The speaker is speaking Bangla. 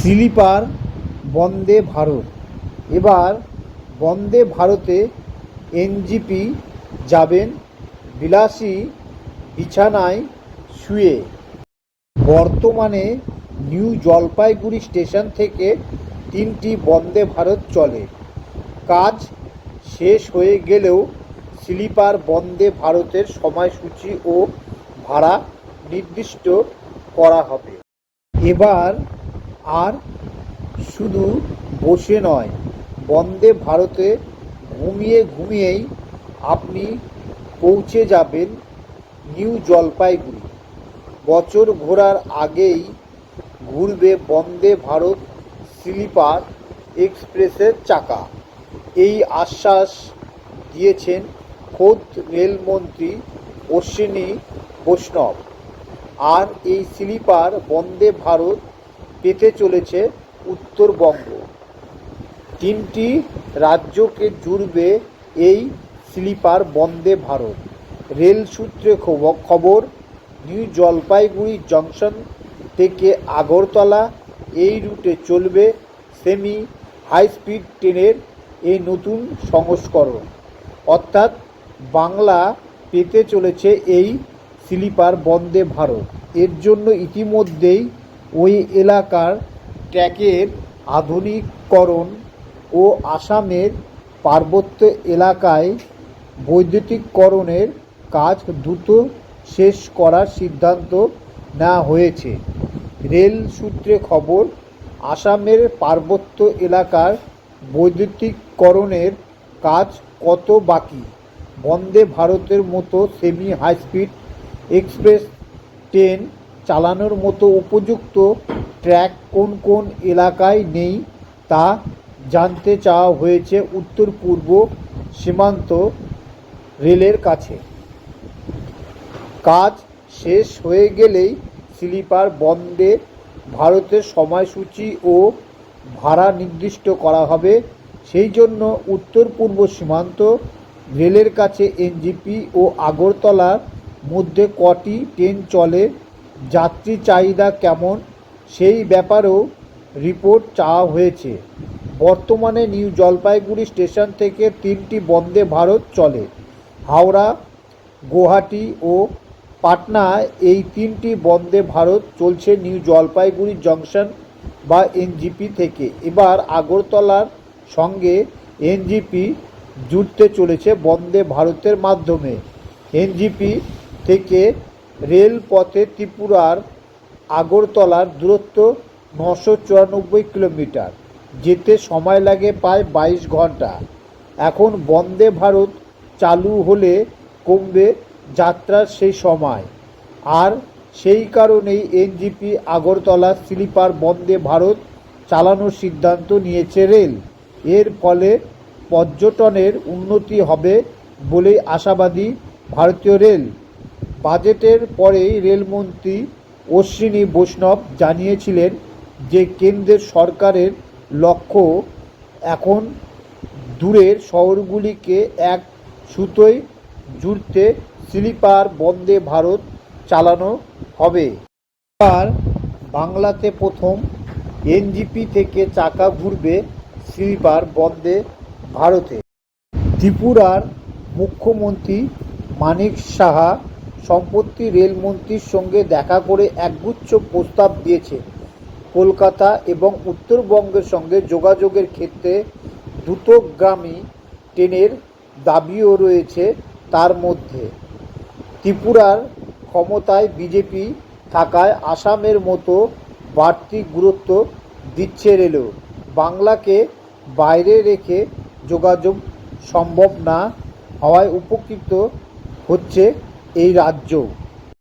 স্লিপার বন্দে ভারত। এবার বন্দে ভারতে এনজেপি যাবেন বিলাসী বিছানায় শুয়ে। বর্তমানে নিউ জলপাইগুড়ি স্টেশন থেকে 3টি বন্দে ভারত চলে। কাজ শেষ হয়ে গেলেও স্লিপার বন্দে ভারতের সময়সূচি ও ভাড়া নির্দিষ্ট করা হবে। এবার আর শুধু বসে নয়, বন্দে ভারতে ঘুমিয়ে ঘুমিয়েই আপনি পৌঁছে যাবেন নিউ জলপাইগুড়ি। বছর ঘোরার আগেই ঘুরবে বন্দে ভারত স্লিপার এক্সপ্রেসের চাকা। এই আশ্বাস দিয়েছেন খোদ রেলমন্ত্রী অশ্বিনী বৈষ্ণব। আর এই স্লিপার বন্দে ভারত পেতে চলেছে উত্তরবঙ্গ। 3টি রাজ্যকে জুড়বে এই স্লিপার বন্দে ভারত। রেল সূত্রে খবর, নিউ জলপাইগুড়ি জংশন থেকে আগরতলা এই রুটে চলবে সেমি হাইস্পিড ট্রেনের এই নতুন সংস্করণ। অর্থাৎ বাংলা পেতে চলেছে এই স্লিপার বন্দে ভারত। এর জন্য ইতিমধ্যেই ওই এলাকার ট্র্যাকের আধুনিকীকরণ ও আসামের পার্বত্য এলাকায় বৈদ্যুতিকরণের কাজ দ্রুত শেষ করার সিদ্ধান্ত নেওয়া হয়েছে। রেল সূত্রে খবর, আসামের পার্বত্য এলাকার বৈদ্যুতিকরণের কাজ কত বাকি, বন্দে ভারতের মতো সেমি হাইস্পিড এক্সপ্রেস ট্রেন চালানোর মতো উপযুক্ত ট্র্যাক কোন কোন এলাকায় নেই তা জানতে চাওয়া হয়েছে উত্তর পূর্ব সীমান্ত রেলের কাছে। কাজ শেষ হয়ে গেলেই স্লিপার বন্দে ভারতের সময়সূচি ও ভাড়া নির্দিষ্ট করা হবে। সেই জন্য উত্তর পূর্ব সীমান্ত রেলের কাছে এনজেপি ও আগরতলার মধ্যে কটি ট্রেন চলে, যাত্রী চাহিদা কেমন, সেই ব্যাপারেও রিপোর্ট চাওয়া হয়েছে। বর্তমানে নিউ জলপাইগুড়ি স্টেশন থেকে 3টি বন্দে ভারত চলে। হাওড়া, গুয়াহাটি ও পাটনা এই 3টি বন্দে ভারত চলছে নিউ জলপাইগুড়ি জংশন বা এনজেপি থেকে। এবার আগরতলার সঙ্গে এনজেপি জুড়তে চলেছে বন্দে ভারতের মাধ্যমে। এনজেপি থেকে রেলপথে ত্রিপুরার আগরতলার দূরত্ব 994 কিলোমিটার। যেতে সময় লাগে প্রায় 22 ঘন্টা। এখন বন্দে ভারত চালু হলে কমবে যাত্রার সেই সময়। আর সেই কারণেই এনজেপি আগরতলা স্লিপার বন্দে ভারত চালানোর সিদ্ধান্ত নিয়েছে রেল। এর ফলে পর্যটনের উন্নতি হবে বলেই আশাবাদী ভারতীয় রেল। বাজেটের পরেই রেলমন্ত্রী অশ্বিনী বৈষ্ণব জানিয়েছিলেন যে কেন্দ্রের সরকারের লক্ষ্য এখন দূরের শহরগুলিকে এক সুতোয় জুড়তে স্লিপার বন্দে ভারত চালানো হবে। এবার বাংলাতে প্রথম এনজেপি থেকে চাকা ঘুরবে স্লিপার বন্দে ভারতে। ত্রিপুরার মুখ্যমন্ত্রী মানিক সাহা সম্প্রতি রেলমন্ত্রীর সঙ্গে দেখা করে একগুচ্ছ প্রস্তাব দিয়েছেন। কলকাতা এবং উত্তরবঙ্গের সঙ্গে যোগাযোগের ক্ষেত্রে দ্রুতগামী ট্রেনের দাবিও রয়েছে। তার মধ্যে ত্রিপুরার ক্ষমতায় বিজেপি থাকায় আসামের মতো বাড়তি গুরুত্ব দিচ্ছে রেলও। বাংলাকে বাইরে রেখে যোগাযোগ সম্ভব না হওয়ায় উপকৃত হচ্ছে এই রাজ্য।